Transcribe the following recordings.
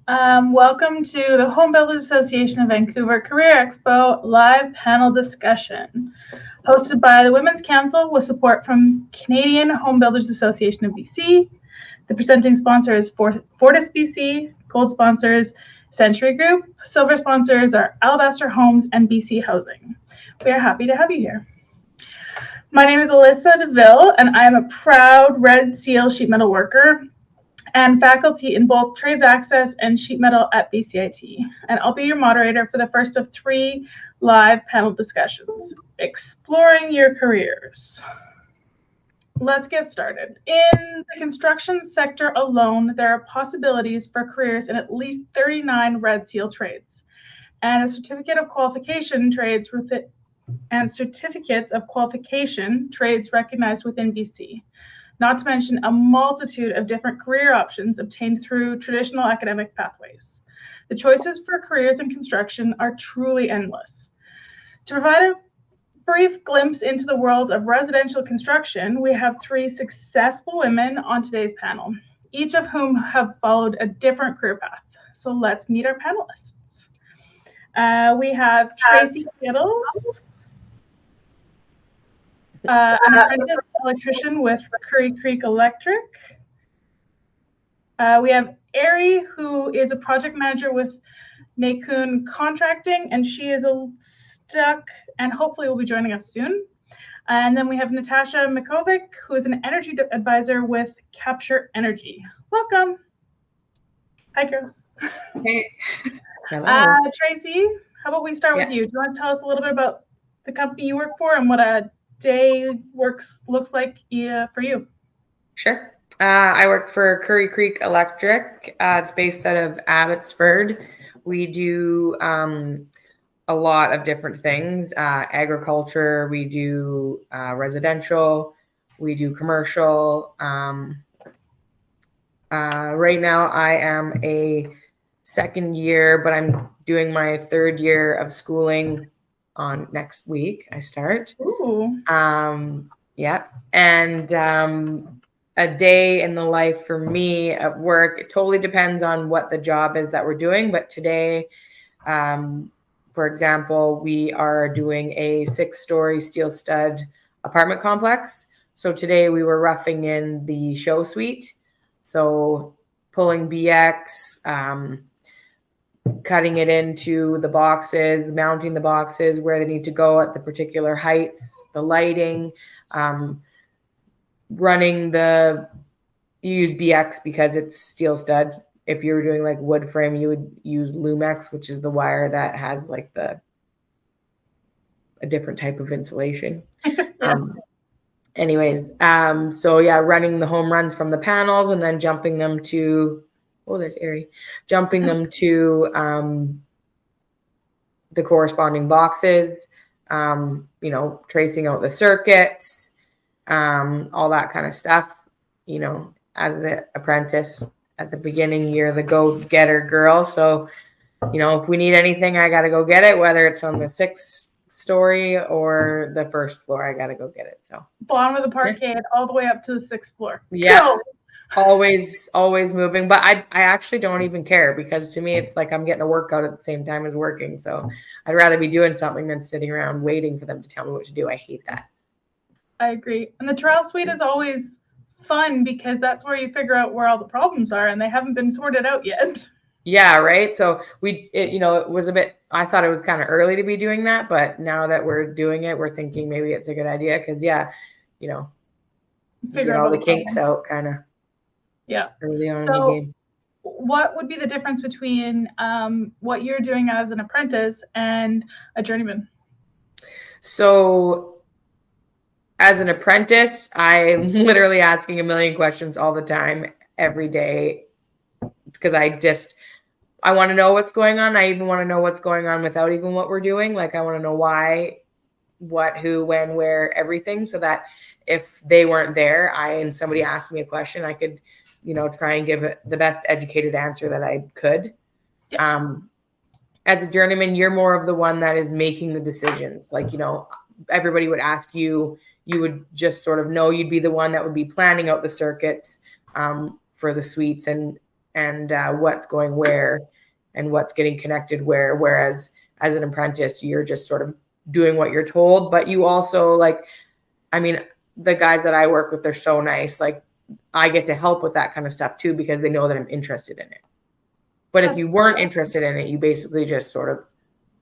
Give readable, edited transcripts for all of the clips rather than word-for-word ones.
Welcome to the Home Builders Association of Vancouver Career Expo live panel discussion, hosted by the Women's Council with support from Canadian Home Builders Association of BC. The presenting sponsor is Fortis BC, gold sponsors Century Group, silver sponsors are Alabaster Homes and BC Housing. We are happy to have you here. My name is Alyssa DeVille, and I am a proud Red Seal sheet metal worker and faculty in both trades access and sheet metal at BCIT. And I'll be your moderator for the first of 3 live panel discussions, exploring your careers. Let's get started. In the construction sector alone, there are possibilities for careers in at least 39 Red Seal trades, and a certificate of qualification trades and certificates of qualification trades recognized within BC. Not to mention a multitude of different career options obtained through traditional academic pathways. The choices for careers in construction are truly endless. To provide a brief glimpse into the world of residential construction, we have 3 successful women on today's panel, each of whom have followed a different career path. So let's meet our panelists. We have Tracy Kittles, an apprentice electrician with Curry Creek Electric. We have Ari, who is a project manager with Nakun Contracting, and she is stuck and hopefully will be joining us soon. And then we have Natasha Mikovic, who is an energy advisor with Capture Energy. Welcome. Hi, girls. Hey. Hello. Tracy, how about we start with you? Do you want to tell us a little bit about the company you work for and what a day looks like for you? Sure. I work for Curry Creek Electric. It's based out of Abbotsford. We do a lot of different things. Agriculture, we do residential, we do commercial. Right now I am a second year, but I'm doing my 3rd year of schooling on next week. I start. Ooh. Yeah. And a day in the life for me at work, it totally depends on what the job is that we're doing. But today, for example, we are doing a 6-story steel stud apartment complex. So today we were roughing in the show suite. So pulling BX, cutting it into the boxes, mounting the boxes where they need to go at the particular height, the lighting, running you use BX because it's steel stud. If you were doing like wood frame, you would use Lumex, which is the wire that has like a different type of insulation. Anyways, so yeah, running the home runs from the panels and then jumping them to, there's Ari, jumping them to the corresponding boxes, tracing out the circuits, all that kind of stuff. As an apprentice at the beginning, you're the go-getter girl. So, if we need anything, I got to go get it, whether it's on the 6th story or the 1st floor, I got to go get it. So bottom of the parkade, all the way up to the 6th floor. Yeah. Cool. Always moving. But I actually don't even care, because to me, it's like I'm getting a workout at the same time as working. So I'd rather be doing something than sitting around waiting for them to tell me what to do. I hate that. I agree. And the trial suite is always fun because that's where you figure out where all the problems are, and they haven't been sorted out yet. Yeah, right. So it was a bit, I thought it was kind of early to be doing that, but now that we're doing it, we're thinking maybe it's a good idea because, figure all the kinks out kind of early on in the game. What would be the difference between what you're doing as an apprentice and a journeyman? So as an apprentice, I'm literally asking a million questions all the time, every day, because I want to know what's going on. I even want to know what's going on without even what we're doing. Like, I want to know why, what, who, when, where, everything, so that if they weren't there, and somebody asked me a question, I could, try and give it the best educated answer that I could. Yeah. As a journeyman, you're more of the one that is making the decisions. Like, everybody would ask you, you would just sort of know, you'd be the one that would be planning out the circuits for the suites and and what's going where and what's getting connected where. Whereas as an apprentice, you're just sort of doing what you're told, but you also like, I mean, the guys that I work with, they're so nice. Like I get to help with that kind of stuff too, because they know that I'm interested in it. But if you weren't interested in it, you basically just sort of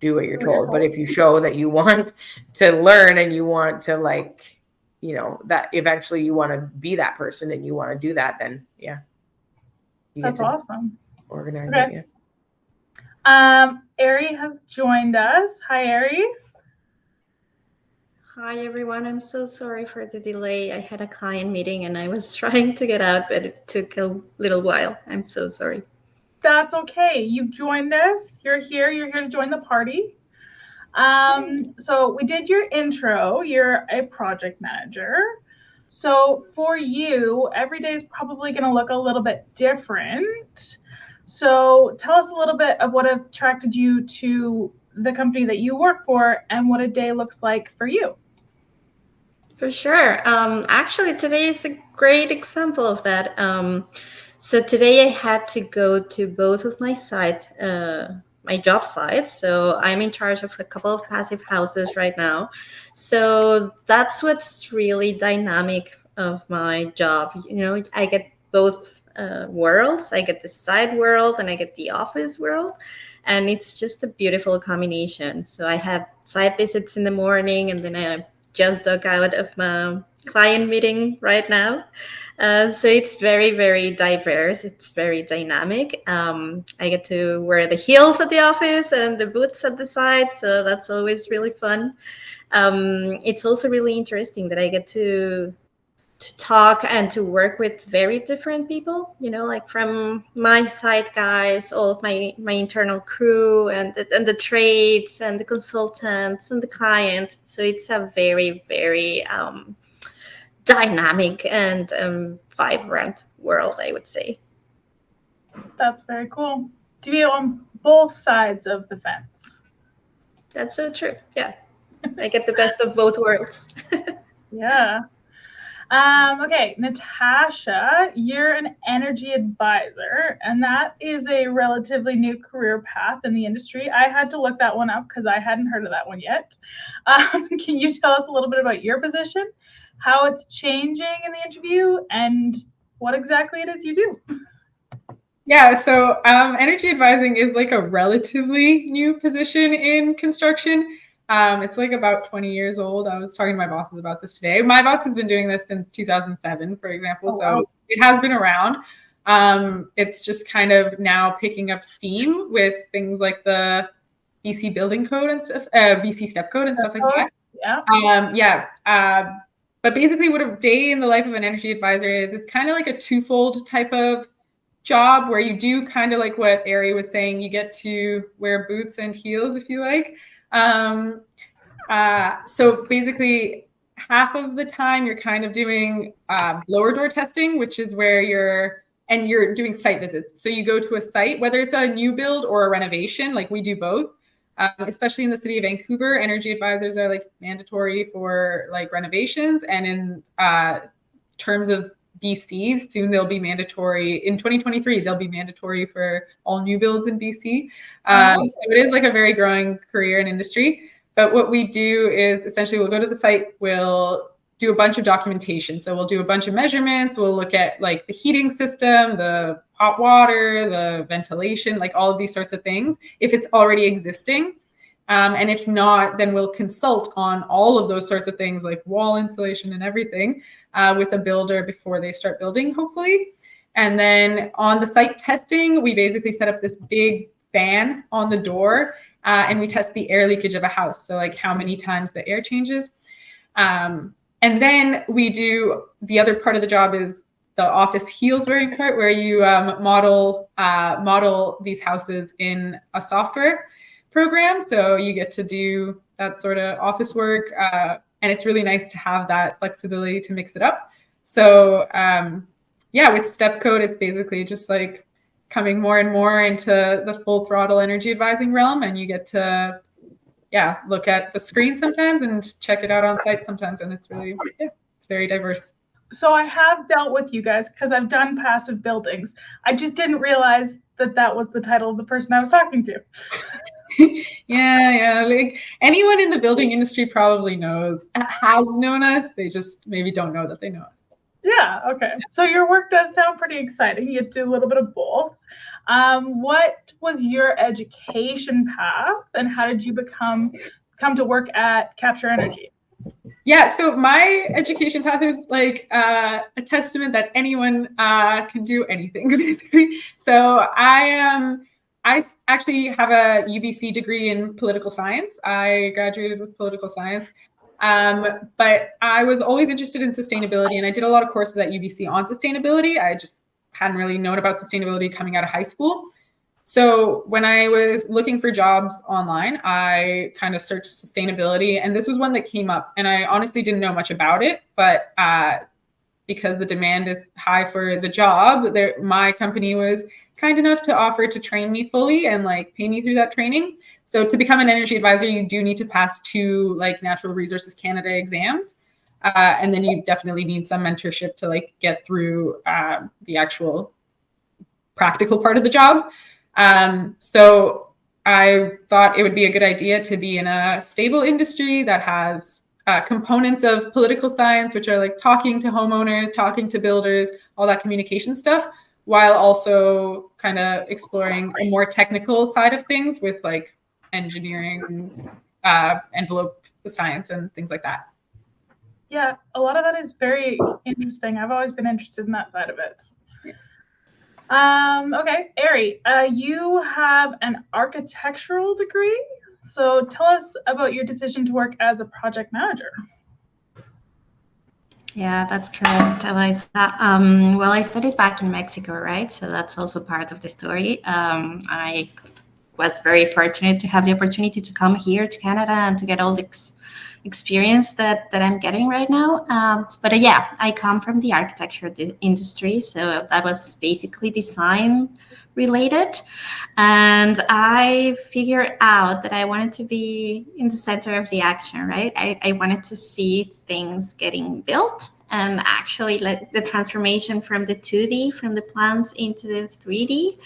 do what you're told. But if you show that you want to learn and you want to like, you know, that eventually you want to be that person and you want to do that, then yeah. That's awesome. Organize it, yeah. Ari has joined us. Hi, Ari. Hi, everyone. I'm so sorry for the delay. I had a client meeting and I was trying to get out, but it took a little while. I'm so sorry. That's okay. You've joined us. You're here. You're here to join the party. So we did your intro. You're a project manager. So for you, every day is probably going to look a little bit different. So tell us a little bit of what attracted you to the company that you work for and what a day looks like for you. For sure. Actually, today is a great example of that. So today I had to go to both of my my job sites. So I'm in charge of a couple of passive houses right now. So that's what's really dynamic of my job. You know, I get both worlds. I get the side world and I get the office world. And it's just a beautiful combination. So I have site visits in the morning, and then I just dug out of my client meeting right now. So it's very, very diverse. It's very dynamic. I get to wear the heels at the office and the boots at the side. So that's always really fun. It's also really interesting that I get to talk and to work with very different people, you know, like from my side guys, all of my internal crew, and the trades and the consultants and the client. So it's a very, very dynamic and vibrant world, I would say. That's very cool. To be on both sides of the fence. That's so true. Yeah. I get the best of both worlds. Yeah. Okay, Natasha, you're an energy advisor, and that is a relatively new career path in the industry. I had to look that one up because I hadn't heard of that one yet. Can you tell us a little bit about your position, how it's changing in the interview, and what exactly it is you do? Yeah, so energy advising is like a relatively new position in construction. It's like about 20 years old. I was talking to my bosses about this today. My boss has been doing this since 2007, for example. So it has been around. It's just kind of now picking up steam with things like the BC building code and stuff, BC step code and stuff like that. Yeah. But basically what a day in the life of an energy advisor is, it's kind of like a twofold type of job where you do kind of like what Ari was saying, you get to wear boots and heels if you like. So basically half of the time you're kind of doing blower door testing, which is where you're doing site visits. So you go to a site, whether it's a new build or a renovation, like we do both. Especially in the city of Vancouver, energy advisors are like mandatory for like renovations, and in terms of BC, soon they'll be mandatory. In 2023, they'll be mandatory for all new builds in BC. So it is like a very growing career and industry. But what we do is essentially we'll go to the site, we'll do a bunch of documentation. So we'll do a bunch of measurements. We'll look at like the heating system, the hot water, the ventilation, like all of these sorts of things, if it's already existing. And if not, then we'll consult on all of those sorts of things like wall insulation and everything with a builder before they start building, hopefully. And then on the site testing, we basically set up this big fan on the door and we test the air leakage of a house. So like how many times the air changes. And then we do the other part of the job is the office heels wearing part, where you model these houses in a software program. So you get to do that sort of office work. And it's really nice to have that flexibility to mix it up. So with step code, it's basically just like coming more and more into the full throttle energy advising realm. And you get to look at the screen sometimes and check it out on site sometimes. And it's really, it's very diverse. So I have dealt with you guys because I've done passive buildings. I just didn't realize that that was the title of the person I was talking to. Yeah. Like anyone in the building industry probably has known us. They just maybe don't know that they know us. Yeah, okay. So your work does sound pretty exciting. You do a little bit of both. What was your education path, and how did you come to work at Capture Energy? Yeah, so my education path is like a testament that anyone can do anything, basically. So I actually have a UBC degree in political science. I graduated with political science. But I was always interested in sustainability, and I did a lot of courses at UBC on sustainability. I just hadn't really known about sustainability coming out of high school. So when I was looking for jobs online, I kind of searched sustainability, and this was one that came up. And I honestly didn't know much about it, but because the demand is high for the job, my company was kind enough to offer to train me fully and like pay me through that training. So to become an energy advisor, you do need to pass 2 like Natural Resources Canada exams. And then you definitely need some mentorship to like get through the actual practical part of the job. So I thought it would be a good idea to be in a stable industry that has components of political science, which are like talking to homeowners, talking to builders, all that communication stuff, while also kind of exploring a more technical side of things with like engineering, envelope science and things like that. Yeah, a lot of that is very interesting. I've always been interested in that side of it. Okay, Ari, you have an architectural degree. So tell us about your decision to work as a project manager. Yeah, that's correct, Eliza. Well, I studied back in Mexico, right? So that's also part of the story. I was very fortunate to have the opportunity to come here to Canada and to get all the experience that I'm getting right now. But yeah, I come from the architecture industry, so that was basically design related. And I figured out that I wanted to be in the center of the action, right? I wanted to see things getting built and actually like the transformation from the 2D, from the plans into the 3D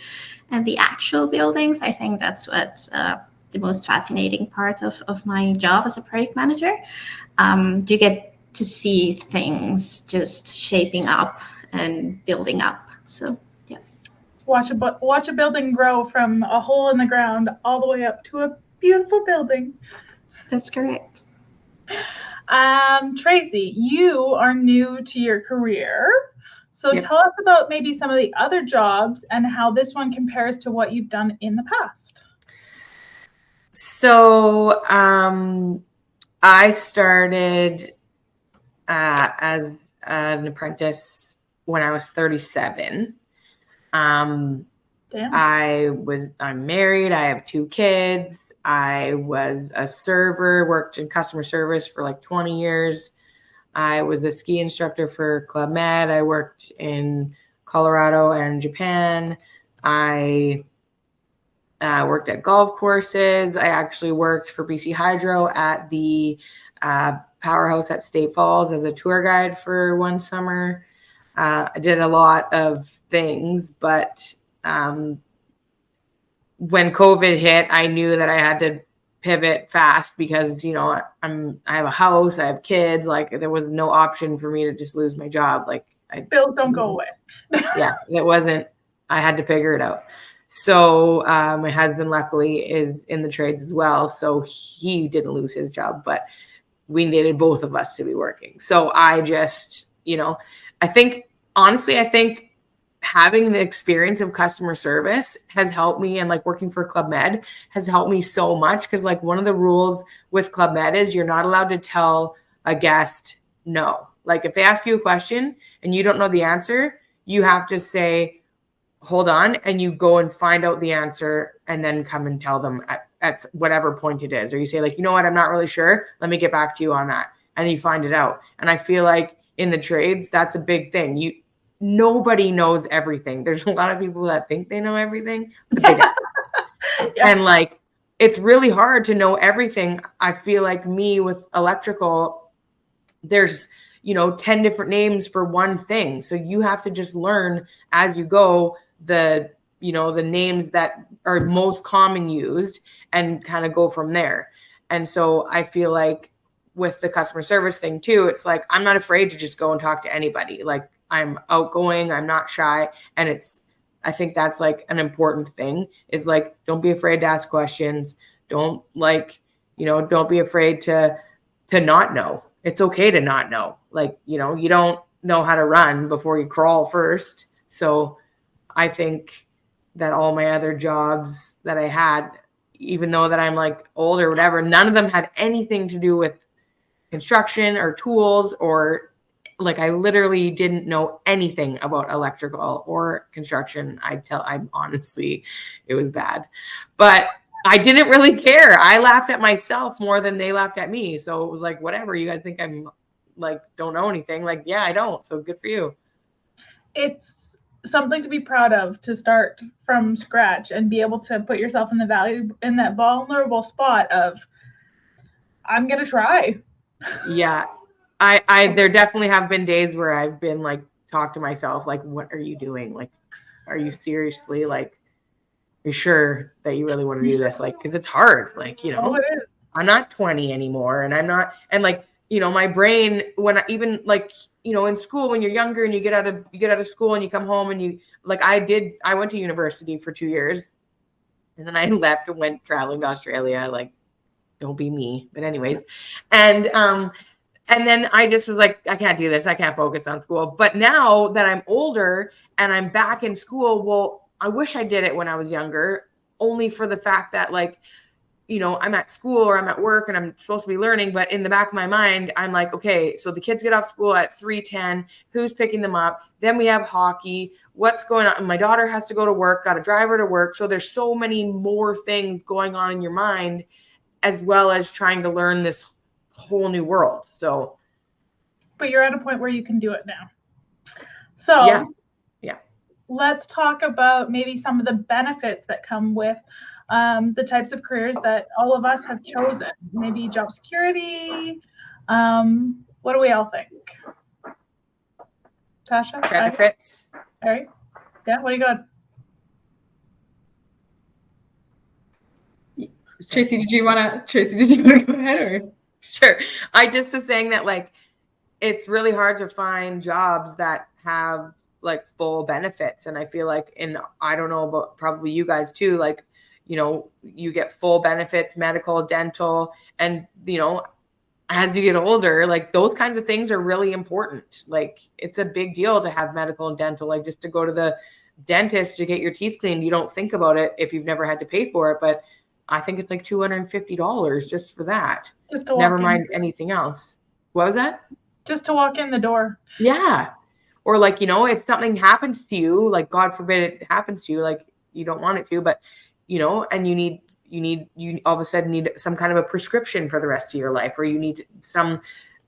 and the actual buildings. I think that's what's the most fascinating part of my job as a project manager. You get to see things just shaping up and building up. So yeah. Watch a building grow from a hole in the ground all the way up to a beautiful building. That's correct. Tracy, you are new to your career. So Yep. Tell us about maybe some of the other jobs and how this one compares to what you've done in the past. So I started as an apprentice when I was 37. Damn. I'm married. I have 2 kids. I was a server, worked in customer service for like 20 years. I was a ski instructor for Club Med. I worked in Colorado and Japan. I worked at golf courses. I actually worked for BC Hydro at the powerhouse at State Falls as a tour guide for one summer. I did a lot of things, but when COVID hit, I knew that I had to pivot fast because, you know, I have a house, I have kids. Like there was no option for me to just lose my job. Like Bills don't go away. Yeah, it wasn't. I had to figure it out. So my husband luckily is in the trades as well. So he didn't lose his job, but we needed both of us to be working. So I just, you know, I think having the experience of customer service has helped me, and like working for Club Med has helped me so much. Because like one of the rules with Club Med is you're not allowed to tell a guest no. Like if they ask you a question and you don't know the answer, you have to say, hold on, and you go and find out the answer and then come and tell them at whatever point it is. Or you say like, you know what, I'm not really sure. Let me get back to you on that. And you find it out. And I feel like in the trades, that's a big thing. Nobody knows everything. There's a lot of people that think they know everything, but they don't. Yes. And like, it's really hard to know everything. I feel like me with electrical, there's 10 different names for one thing. So you have to just learn as you go the names that are most common used and kind of go from there. And so I feel like with the customer service thing too, it's like, I'm not afraid to just go and talk to anybody. Like, I'm outgoing, I'm not shy. And I think that's like an important thing, is like, don't be afraid to ask questions. Don't don't be afraid to not know. It's okay to not know. Like, you don't know how to run before you crawl first. So I think that all my other jobs that I had, even though that I'm like old or whatever, none of them had anything to do with construction or tools, or like, I literally didn't know anything about electrical or construction. I'm honestly, it was bad, but I didn't really care. I laughed at myself more than they laughed at me. So it was like, whatever, you guys think I'm like, don't know anything. Like, yeah, I don't. So good for you. It's something to be proud of, to start from scratch and be able to put yourself in that vulnerable spot of, I'm going to try. Yeah. I there definitely have been days where I've been like, talk to myself, like, what are you doing? Like, are you seriously, like, you're sure that you really want to do this? Like, because it's hard. Like, Oh, it is. I'm not 20 anymore, and I'm not, and like, my brain, when I even like, in school, when you're younger and you get out of school and you come home and you, like, I went to university for 2 years, and then I left and went traveling to Australia. Like, don't be me. But anyways, and then I just was like, I can't do this. I can't focus on school. But now that I'm older and I'm back in school, well, I wish I did it when I was younger, only for the fact that, like, I'm at school or I'm at work and I'm supposed to be learning. But in the back of my mind, I'm like, okay, so the kids get off school at 3:10. Who's picking them up? Then we have hockey. What's going on? My daughter has to go to work, got to drive her to work. So there's so many more things going on in your mind, as well as trying to learn this whole new world. So, but you're at a point where you can do it now. So yeah. Let's talk about maybe some of the benefits that come with the types of careers that all of us have chosen. Maybe job security. What do we all think? Tasha? Benefits. All right. Yeah, what do you got? Tracy, did you want to go ahead? Or? Sure. I just was saying that, like, it's really hard to find jobs that have like full benefits. And I feel like, I don't know about probably you guys too, like, you get full benefits, medical, dental, and, as you get older, like, those kinds of things are really important. Like, it's a big deal to have medical and dental, like, just to go to the dentist to get your teeth cleaned. You don't think about it if you've never had to pay for it, but I think it's like $250 just for that. Just to never mind anything else. What was that? Just to walk in the door. Yeah. Or like, if something happens to you, like, God forbid it happens to you, like, you don't want it to, but, and you all of a sudden need some kind of a prescription for the rest of your life, or you need some,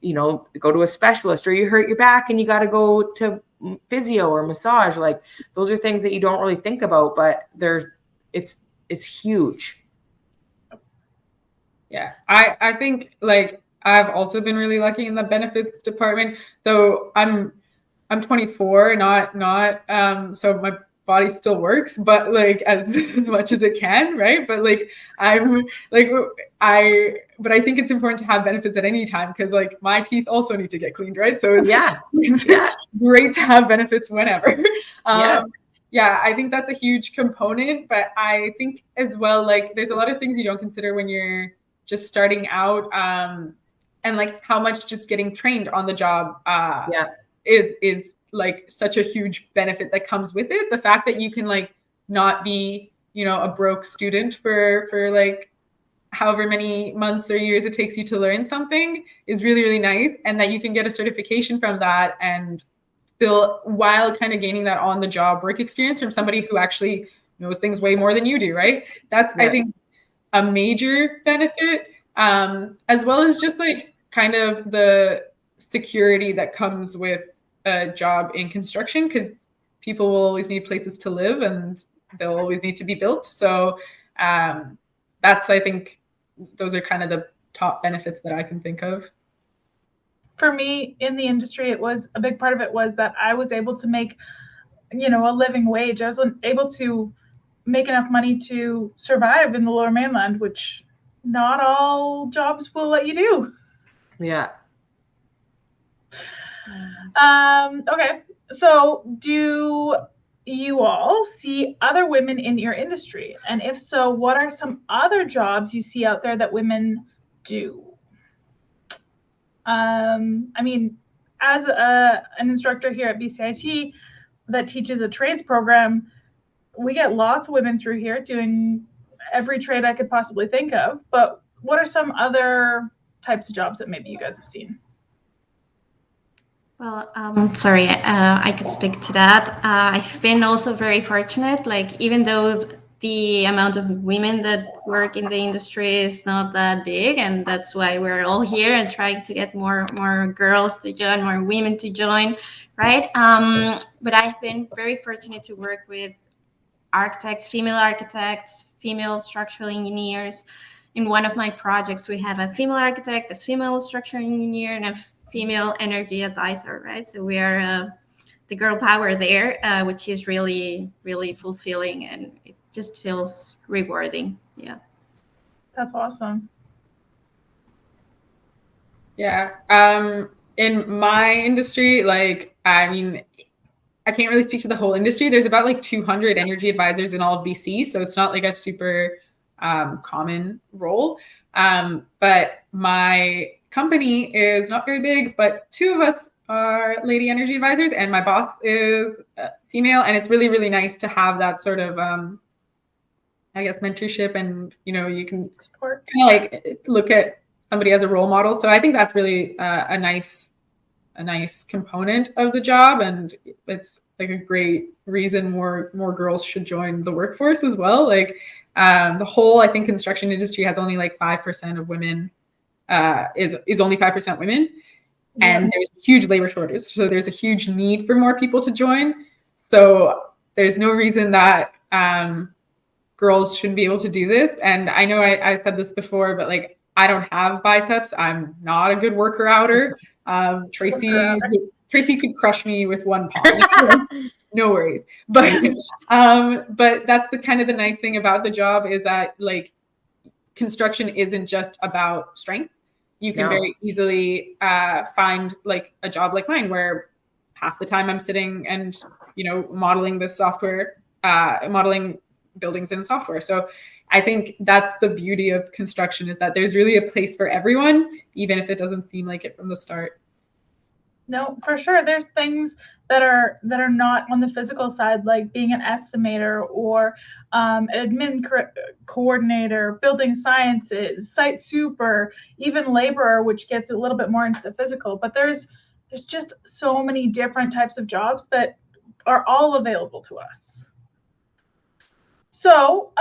go to a specialist, or you hurt your back and you got to go to physio or massage. Like, those are things that you don't really think about, but it's huge. Yeah, I think, like, I've also been really lucky in the benefits department. So I'm 24, so my body still works, but like as much as it can, right? But like but I think it's important to have benefits at any time, because like my teeth also need to get cleaned, right? So it's great to have benefits whenever. Yeah, I think that's a huge component, but I think as well, like, there's a lot of things you don't consider when you're just starting out, and like how much just getting trained on the job is like such a huge benefit that comes with it. The fact that you can like not be, a broke student for like however many months or years it takes you to learn something is really, really nice. And that you can get a certification from that, and still, while kind of gaining that on the job work experience from somebody who actually knows things way more than you do, right? That's, I think, a major benefit, as well as just like kind of the security that comes with a job in construction, because people will always need places to live and they'll always need to be built. So that's, I think, those are kind of the top benefits that I can think of. for me in the industry, it was a big part of it was that I was able to make, a living wage. I was able to make enough money to survive in the Lower Mainland, which not all jobs will let you do. Yeah. Okay, so do you all see other women in your industry? And if so, what are some other jobs you see out there that women do? I mean, as an instructor here at BCIT that teaches a trades program, we get lots of women through here doing every trade I could possibly think of. But what are some other types of jobs that maybe you guys have seen? Well, sorry, I could speak to that. I've been also very fortunate. Like, even though the amount of women that work in the industry is not that big, and that's why we're all here and trying to get more girls to join, more women to join, right? But I've been very fortunate to work with architects, female structural engineers. In one of my projects, we have a female architect, a female structural engineer, and a female energy advisor, right? So we are the girl power there, which is really, really fulfilling, and it just feels rewarding. Yeah. That's awesome. Yeah. In my industry, like, I mean, I can't really speak to the whole industry. There's about like 200 energy advisors in all of BC, so it's not like a super common role. But my company is not very big, but 2 of us are lady energy advisors, and my boss is female, and it's really, really nice to have that sort of, I guess, mentorship, and you can Support. kind of like look at somebody as a role model. So I think that's really a nice component of the job, and it's like a great reason more girls should join the workforce as well. Like the whole, I think, construction industry has only like 5% of women, is only 5% women, and there's a huge labor shortage. So there's a huge need for more people to join. So there's no reason that girls shouldn't be able to do this. And I know I said this before, but like, I don't have biceps. I'm not a good worker outer. Tracy could crush me with one palm. No worries. But that's the kind of the nice thing about the job is that like construction isn't just about strength. You can very easily find like a job like mine where half the time I'm sitting and modeling this software, modeling buildings in software. So I think that's the beauty of construction, is that there's really a place for everyone, even if it doesn't seem like it from the start. No, for sure. There's things that are not on the physical side, like being an estimator or an admin coordinator, building sciences, site super, even laborer, which gets a little bit more into the physical. But there's just so many different types of jobs that are all available to us. So,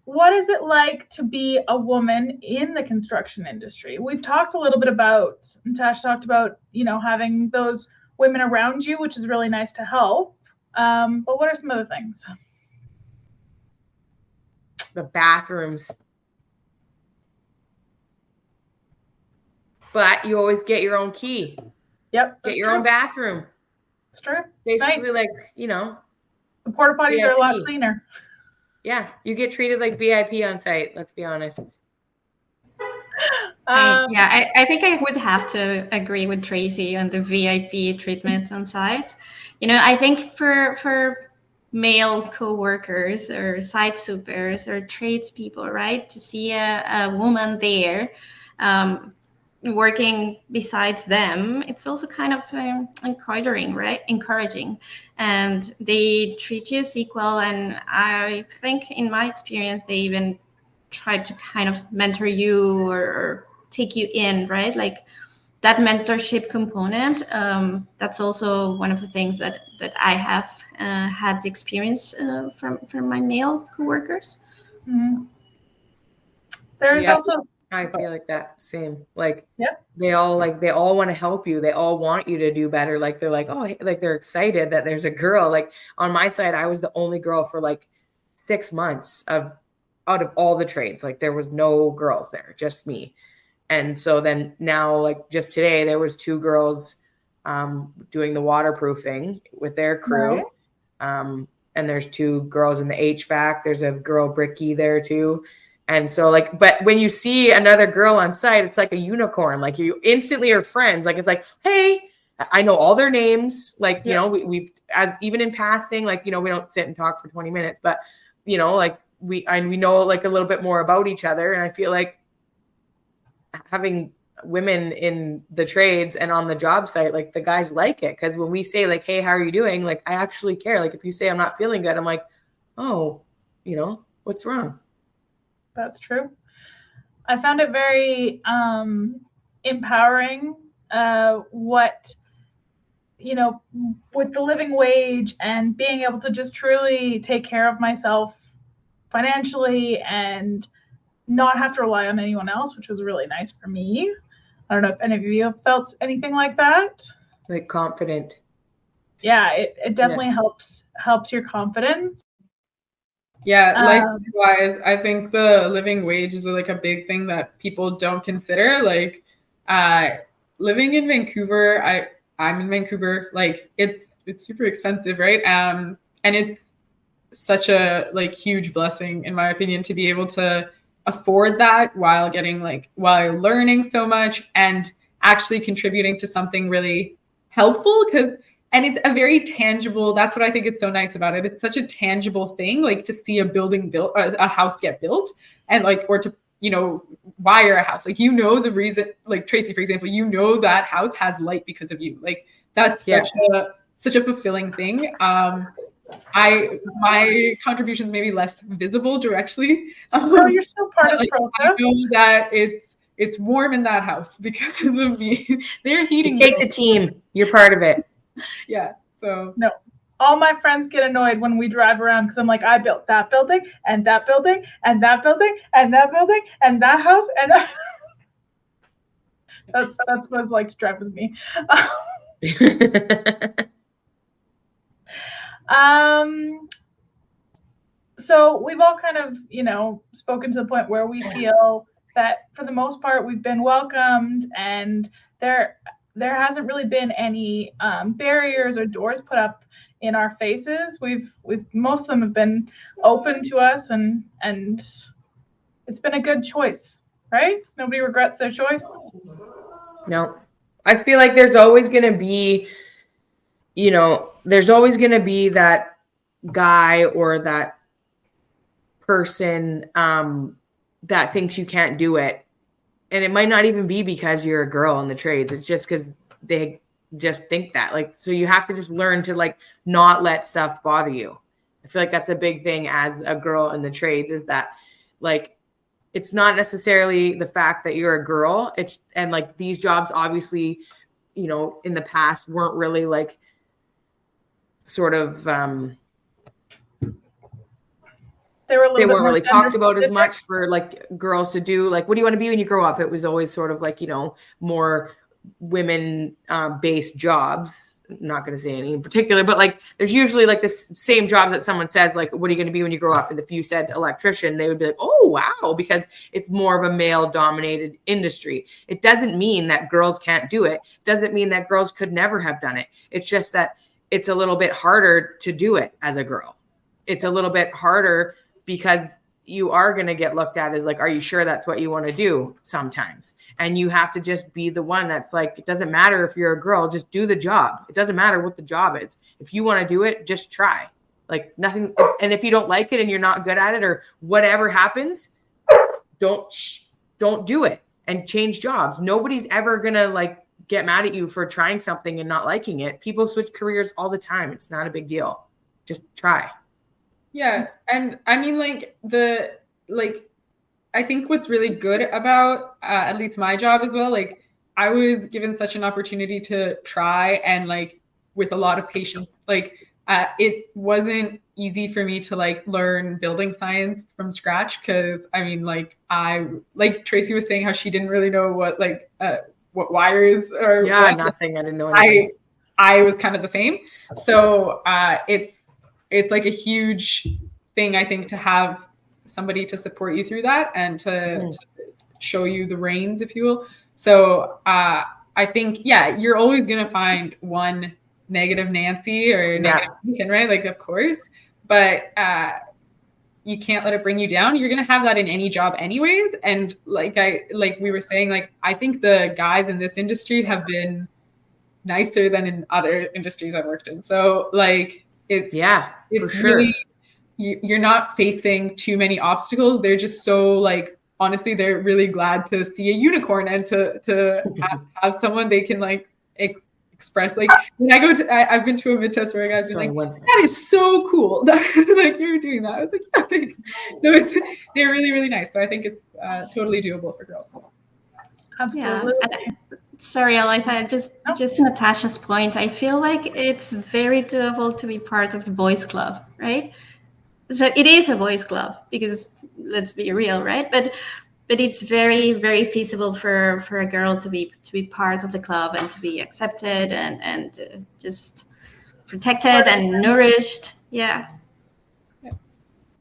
what is it like to be a woman in the construction industry? We've talked a little bit about, Tash talked about, having those women around you, which is really nice to help. But what are some other things? The bathrooms. But you always get your own key. Yep. Get your own bathroom. That's true. Basically, nice. The porta potties are a lot cleaner. Yeah, you get treated like VIP on site, let's be honest. I think I would have to agree with Tracy on the VIP treatment on site. I think for male co-workers or site supers or tradespeople, right, to see a woman there working besides them, it's also kind of encouraging, right? Encouraging, and they treat you as equal. And I think, in my experience, they even try to kind of mentor you or take you in, right? Like that mentorship component. That's also one of the things that I have had the experience from my male coworkers. Mm-hmm. There's also. I feel like that same, like, they all want to help you. They all want you to do better. Like, they're like, oh, like they're excited that there's a girl. Like on my side, I was the only girl for like 6 months out of all the trades. Like there was no girls there, just me. And so then now, like just today, there was 2 girls doing the waterproofing with their crew. Nice. And there's 2 girls in the HVAC. There's a girl Bricky there too. And so like, but when you see another girl on site, it's like a unicorn. Like you instantly are friends. Like it's like, hey, I know all their names. Like, you know, we've as even in passing, like, you know, we don't sit and talk for 20 minutes, but you know, like we know like a little bit more about each other. And I feel like having women in the trades and on the job site, like the guys like it. Cause when we say like, hey, how are you doing? Like, I actually care. Like if you say I'm not feeling good, I'm like, oh, you know, what's wrong? That's true. I found it very empowering what, you know, with the living wage and being able to just truly take care of myself financially and not have to rely on anyone else, which was really nice for me. I don't know if any of you have felt anything like that. Like confident. Yeah, it definitely helps your confidence. Yeah, likewise, I think the living wage is like a big thing that people don't consider. Like, living in Vancouver, I'm in Vancouver. Like, it's super expensive, right? And it's such a like huge blessing, in my opinion, to be able to afford that while learning so much and actually contributing to something really helpful. And it's a very tangible, that's what I think is so nice about it. It's such a tangible thing, like to see a building built, a house get built, and like, or to, you know, wire a house. Like, you know, the reason, like Tracy, for example, you know, that house has light because of you. Like, that's such a fulfilling thing. My contributions may be less visible directly. No, you're still part of the process. I know that it's warm in that house because of me. They're heating. It takes a team. You're part of it. Yeah. So no, all my friends get annoyed when we drive around because I'm like, I built that building and that building and that building and that building and that house and that. That's what it's like to drive with me. So we've all kind of, you know, spoken to the point where we feel that for the most part we've been welcomed, and there hasn't really been any barriers or doors put up in our faces. We've most of them have been open to us, and it's been a good choice, right? Nobody regrets their choice. No, I feel like there's always going to be, you know, there's always going to be that guy or that person that thinks you can't do it. And it might not even be because you're a girl in the trades. It's just because they just think that. Like, so you have to just learn to like not let stuff bother you. I feel like that's a big thing as a girl in the trades, is that like, it's not necessarily the fact that you're a girl. And like these jobs, obviously, you know, in the past weren't really like sort of, they weren't really talked about as much for like girls to do. Like, what do you want to be when you grow up? It was always sort of like, you know, more women based jobs. I'm not going to say any in particular, but like there's usually like this same job that someone says, like, what are you going to be when you grow up? And if you said electrician, they would be like, oh, wow, because it's more of a male dominated industry. It doesn't mean that girls can't do it. It doesn't mean that girls could never have done it. It's just that it's a little bit harder to do it as a girl. It's a little bit harder because you are going to get looked at as like, are you sure that's what you want to do sometimes? And you have to just be the one that's like, it doesn't matter if you're a girl, just do the job. It doesn't matter what the job is. If you want to do it, just try. Like nothing. And if you don't like it and you're not good at it or whatever happens, don't do it and change jobs. Nobody's ever going to like get mad at you for trying something and not liking it. People switch careers all the time. It's not a big deal. Just try. Yeah. And I mean, I think what's really good about at least my job as well, like I was given such an opportunity to try, and like with a lot of patience, like it wasn't easy for me to like learn building science from scratch. Cause I mean, like Tracy was saying how she didn't really know what wires or nothing. I didn't know anything. I was kind of the same. So it's like a huge thing, I think, to have somebody to support you through that and to show you the reins, if you will. So I think, yeah, you're always going to find one negative Nancy or negative Ethan, right? Like, of course, but you can't let it bring you down. You're going to have that in any job anyways. And like we were saying, like, I think the guys in this industry have been nicer than in other industries I've worked in. So like, it's for sure. really, you're not facing too many obstacles. They're just so like, honestly, they're really glad to see a unicorn and to have someone they can like express. Like when I go to, I've been to a mid-test where a guy's been like, that is so cool that like you're doing that. I was like, yeah, thanks. So they're really, really nice. So I think it's totally doable for girls. Absolutely. Yeah. Sorry, Eliza, just to Natasha's point, I feel like it's very doable to be part of the boys club, right? So it is a boys club because let's be real, right? But it's very, very feasible for a girl to be part of the club and to be accepted and just protected and nourished. Yeah.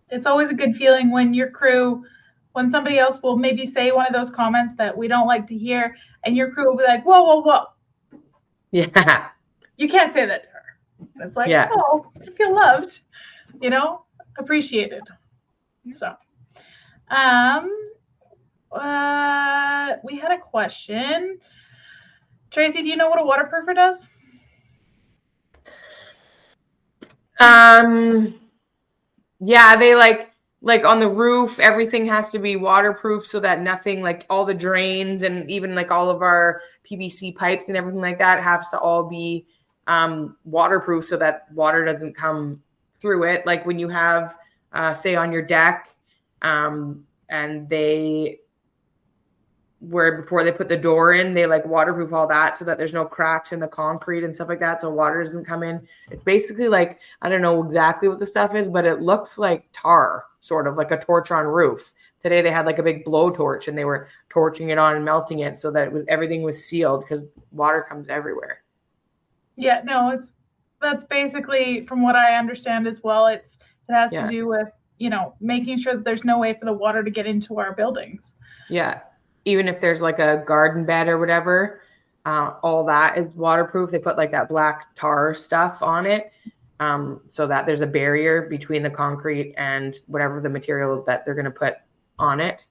It's always a good feeling when your crew, when somebody else will maybe say one of those comments that we don't like to hear, and your crew will be like, whoa, whoa, whoa. Yeah. You can't say that to her. It's like, oh, I feel loved, appreciated. So, we had a question. Tracy, do you know what a waterproofer does? Yeah, they like on the roof, everything has to be waterproof so that nothing, like all the drains and even like all of our PVC pipes and everything like that has to all be waterproof so that water doesn't come through it. Like when you have, say on your deck, and before they put the door in, they like waterproof all that so that there's no cracks in the concrete and stuff like that. So water doesn't come in. It's basically like, I don't know exactly what the stuff is, but it looks like tar, sort of like a torch on roof. Today they had like a big blowtorch and they were torching it on and melting it so that everything was sealed because water comes everywhere. Yeah, no, that's basically from what I understand as well. It has to do with, making sure that there's no way for the water to get into our buildings. Yeah. Even if there's like a garden bed or whatever, all that is waterproof. They put like that black tar stuff on it so that there's a barrier between the concrete and whatever the material that they're going to put on it.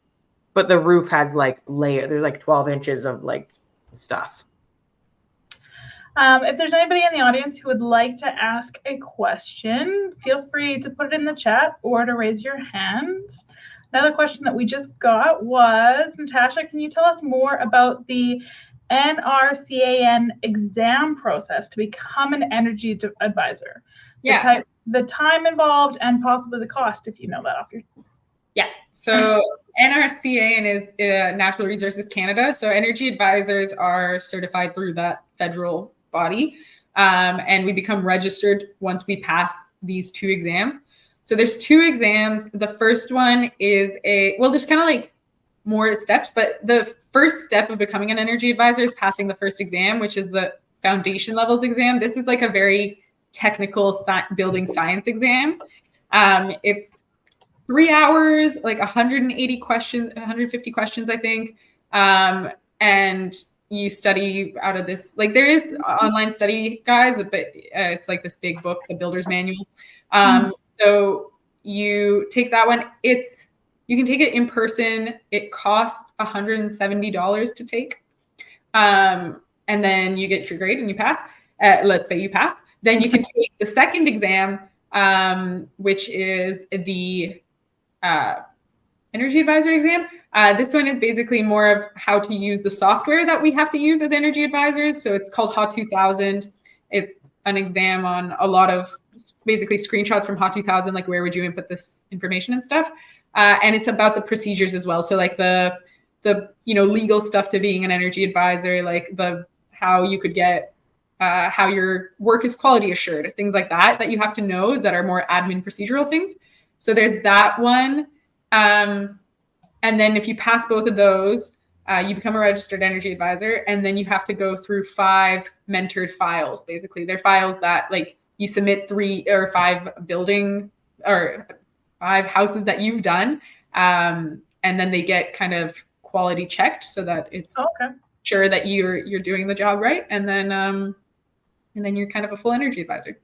But the roof has like there's like 12 inches of like stuff. If there's anybody in the audience who would like to ask a question, feel free to put it in the chat or to raise your hand. Another question that we just got was, Natasha, can you tell us more about the NRCAN exam process to become an energy advisor? Yeah. The time involved and possibly the cost, if you know that off your... Yeah. So NRCAN is Natural Resources Canada. So energy advisors are certified through that federal body. And we become registered once we pass these two exams. So there's two exams. The first one is there's kind of like more steps, but the first step of becoming an energy advisor is passing the first exam, which is the foundation levels exam. This is like a very technical building science exam. It's 3 hours, like 180 questions, 150 questions, I think. And you study out of this, like there is online study guides, but it's like this big book, the Builder's Manual. So you take that one. You can take it in person. It costs $170 to take. And then you get your grade and you pass. Let's say you pass. Then you can take the second exam, which is the energy advisor exam. This one is basically more of how to use the software that we have to use as energy advisors. So it's called HA 2000. It's an exam on a lot of basically screenshots from HA 2000, like where would you input this information and stuff. And it's about the procedures as well. So like the legal stuff to being an energy advisor, like how you could get how your work is quality assured, things like that you have to know that are more admin procedural things. So there's that one. And then if you pass both of those, you become a registered energy advisor, and then you have to go through 5 mentored files. Basically, they're files that like you submit 3 or 5 building or 5 houses that you've done, and then they get kind of quality checked so that it's Okay. sure that you're doing the job right, and then you're kind of a full energy advisor.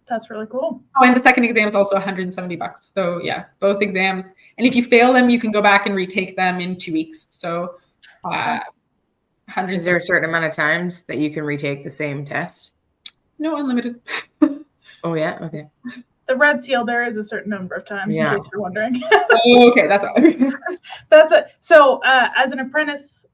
That's really cool. Oh, and the second exam is also $170. So yeah, both exams. And if you fail them, you can go back and retake them in 2 weeks. So, Is there a certain amount of times that you can retake the same test? No, unlimited. Oh yeah, okay. The red seal, there is a certain number of times, in case you're wondering. Okay, that's all. That's it. So as an apprentice,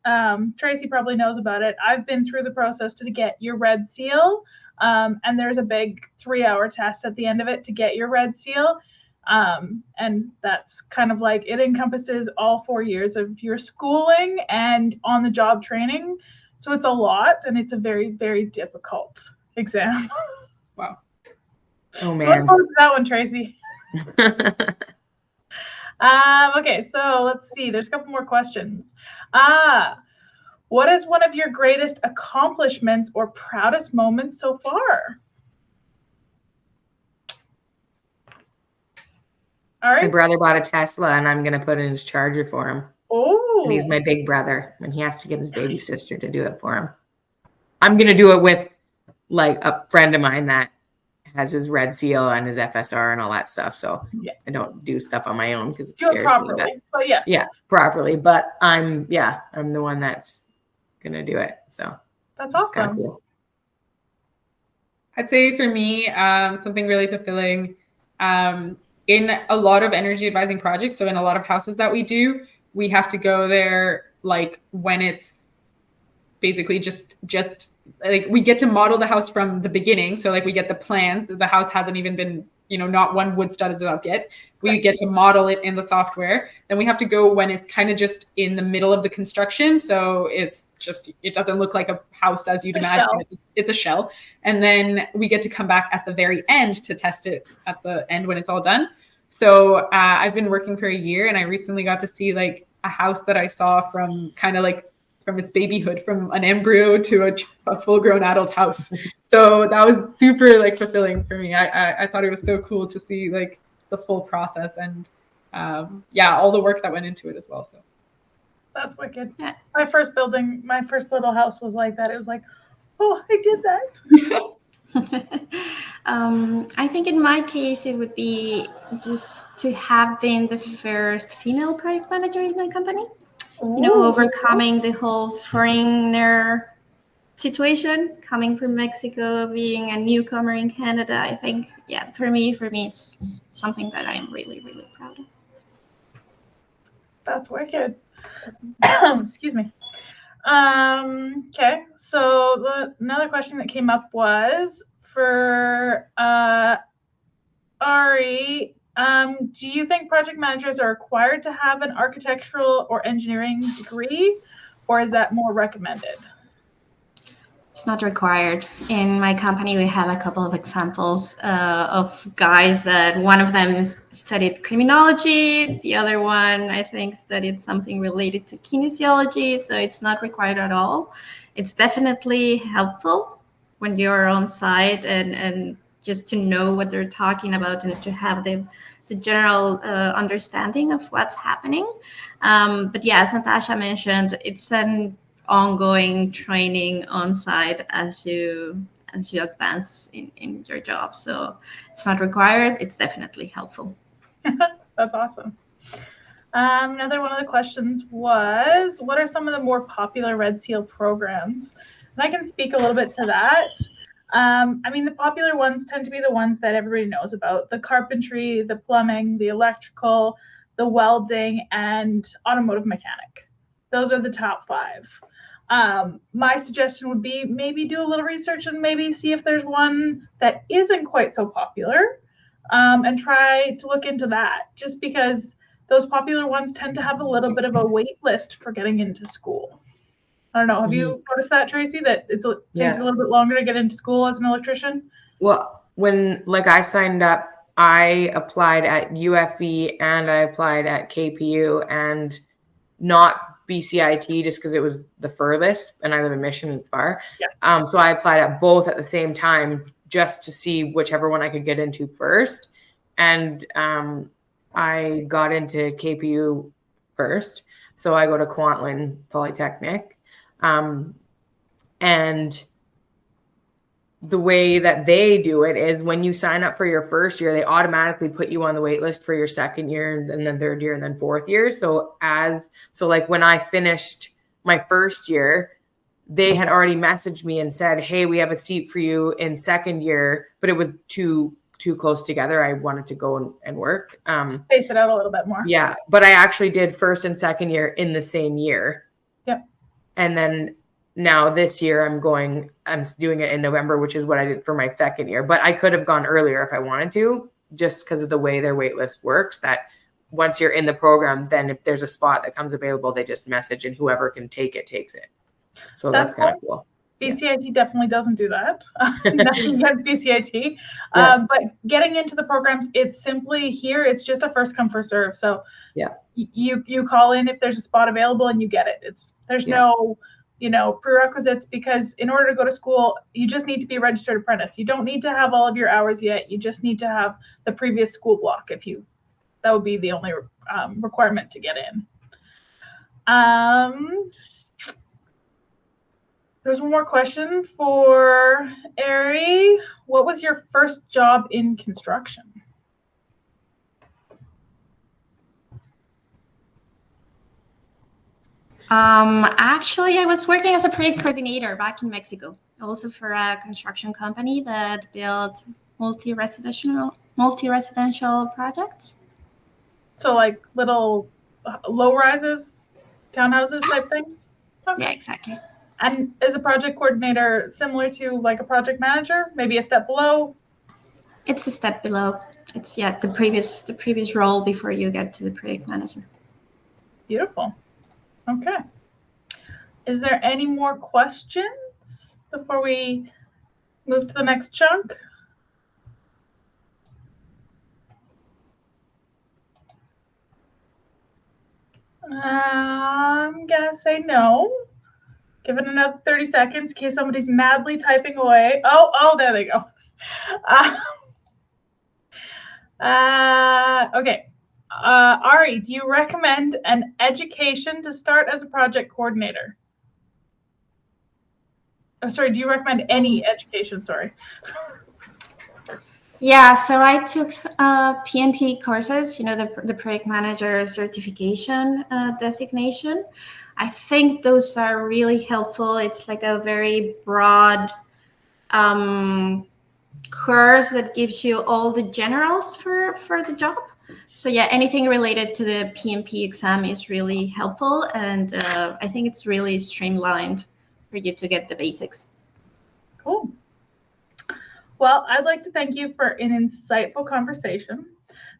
Tracy probably knows about it. I've been through the process to get your red seal. And there's a big 3-hour test at the end of it to get your red seal. And that's kind of like, it encompasses all 4 years of your schooling and on the job training. So it's a lot, and it's a very, very difficult exam. Wow. Oh Look man. forward to that one, Tracy. Okay, so let's see. There's a couple more questions. What is one of your greatest accomplishments or proudest moments so far? All right. My brother bought a Tesla, and I'm gonna put in his charger for him. Oh. And he's my big brother, and he has to get his baby sister to do it for him. I'm gonna do it with like a friend of mine that has his red seal and his FSR and all that stuff. So Yeah. I don't do stuff on my own because it Do it scares properly. me. But yes. Yeah, properly. But I'm the one that's gonna do it. So That's kind awesome. of cool. I'd say for me, something really fulfilling in a lot of energy advising projects. So in a lot of houses that we do, we have to go there like when it's basically just like we get to model the house from the beginning. So like we get the plans. The house hasn't even been, not one wood stud is up yet. We get to model it in the software. Then we have to go when it's kind of just in the middle of the construction. So it doesn't look like a house as you'd imagine. It's a shell. And then we get to come back at the very end to test it at the end when it's all done. So I've been working for a year, and I recently got to see like a house that I saw from kind of like from its babyhood, from an embryo to a full-grown adult house. So that was super like fulfilling for me. I thought it was so cool to see like the full process and all the work that went into it as well. So that's wicked. Yeah. My first little house was like that. It was like, oh, I did that. I think in my case, it would be just to have been the first female project manager in my company. Overcoming the whole foreigner situation, coming from Mexico, being a newcomer in Canada. I think, for me, it's something that I'm really, really proud of. That's wicked. Excuse me. Okay, so another question that came up was for Ari. Do you think project managers are required to have an architectural or engineering degree, or is that more recommended? It's not required. In my company, we have a couple of examples of guys that one of them studied criminology. The other one, I think, studied something related to kinesiology. So it's not required at all. It's definitely helpful when you're on site and just to know what they're talking about and to have the general understanding of what's happening. But yeah, as Natasha mentioned, it's an ongoing training on site as you advance in your job. So it's not required. It's definitely helpful. That's awesome. Another one of the questions was, what are some of the more popular Red Seal programs? And I can speak a little bit to that. The popular ones tend to be the ones that everybody knows about: the carpentry, the plumbing, the electrical, the welding, and automotive mechanic. Those are the top 5. My suggestion would be maybe do a little research and maybe see if there's one that isn't quite so popular, and try to look into that, just because those popular ones tend to have a little bit of a wait list for getting into school. I don't know. Have you noticed that, Tracy, that it takes a little bit longer to get into school as an electrician? Well, when I signed up, I applied at UFB and I applied at KPU and not BCIT just because it was the furthest, and I live in Mission and it's far. Yeah. So I applied at both at the same time just to see whichever one I could get into first. And I got into KPU first. So I go to Kwantlen Polytechnic. And the way that they do it is when you sign up for your first year, they automatically put you on the wait list for your second year and then third year and then fourth year. So like when I finished my first year, they had already messaged me and said, hey, we have a seat for you in second year, but it was too close together. I wanted to go and work. Space it out a little bit more. Yeah. But I actually did first and second year in the same year. Yep. And then now this year I'm doing it in November, which is what I did for my second year. But I could have gone earlier if I wanted to, just because of the way their wait list works, that once you're in the program, then if there's a spot that comes available, they just message and whoever can take it takes it. So that's kind of cool. BCIT definitely doesn't do that. Nothing against BCIT. Yeah. But getting into the programs, it's simply here, it's just a first come, first serve. So yeah, you call in if there's a spot available and you get it. There's no, prerequisites, because in order to go to school, you just need to be a registered apprentice. You don't need to have all of your hours yet. You just need to have the previous school block. That would be the only requirement to get in. There's one more question for Ari. What was your first job in construction? Actually, I was working as a project coordinator back in Mexico, also for a construction company that built multi-residential projects. So like little low rises, townhouses type things? Okay. Yeah, exactly. And is a project coordinator similar to like a project manager, maybe a step below? It's a step below. It's the previous role before you get to the project manager. Beautiful. Okay. Is there any more questions before we move to the next chunk? I'm gonna say no. Give it another 30 seconds in case somebody's madly typing away. Oh, there they go. Okay. Ari, do you recommend an education to start as a project coordinator? Oh, sorry, do you recommend any education? Sorry. Yeah, so I took PMP courses, the project manager certification designation. I think those are really helpful. It's like a very broad course that gives you all the generals for the job. So yeah, anything related to the PMP exam is really helpful, and I think it's really streamlined for you to get the basics. Cool. Well, I'd like to thank you for an insightful conversation.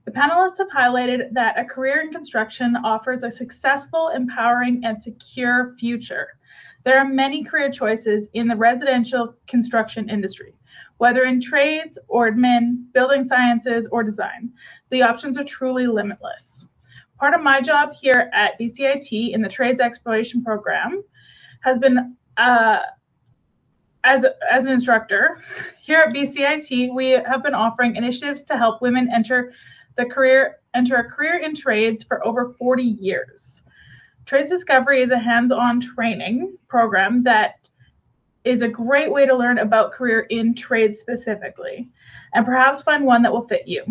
The panelists have highlighted that a career in construction offers a successful, empowering, and secure future. There are many career choices in the residential construction industry, whether in trades or admin, building sciences, or design. The options are truly limitless. Part of my job here at BCIT in the Trades Exploration Program has been as an instructor. Here at BCIT, we have been offering initiatives to help women enter a career in trades for over 40 years. Trades Discovery is a hands-on training program that is a great way to learn about career in trades specifically, and perhaps find one that will fit you.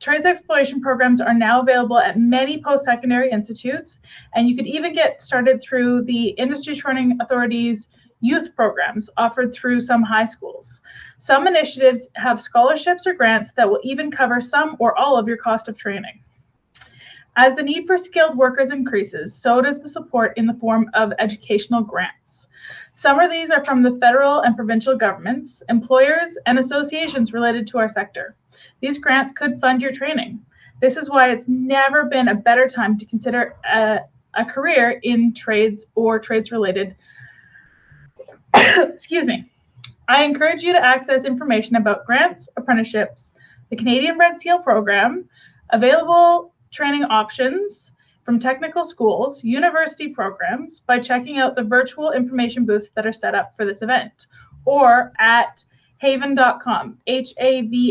Trades exploration programs are now available at many post-secondary institutes, and you could even get started through the Industry Training Authority's youth programs offered through some high schools. Some initiatives have scholarships or grants that will even cover some or all of your cost of training. As the need for skilled workers increases, so does the support in the form of educational grants. Some of these are from the federal and provincial governments, employers, and associations related to our sector. These grants could fund your training. This is why it's never been a better time to consider a career in trades or trades-related. Excuse me. I encourage you to access information about grants, apprenticeships, the Canadian Red Seal program, available training options from technical schools, university programs by checking out the virtual information booths that are set up for this event, or at havan.com, HAVAN.ca,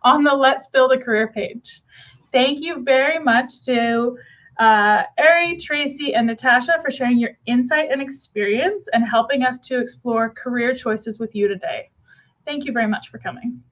on the Let's Build a Career page. Thank you very much to Ari, Tracy, and Natasha for sharing your insight and experience and helping us to explore career choices with you today. Thank you very much for coming.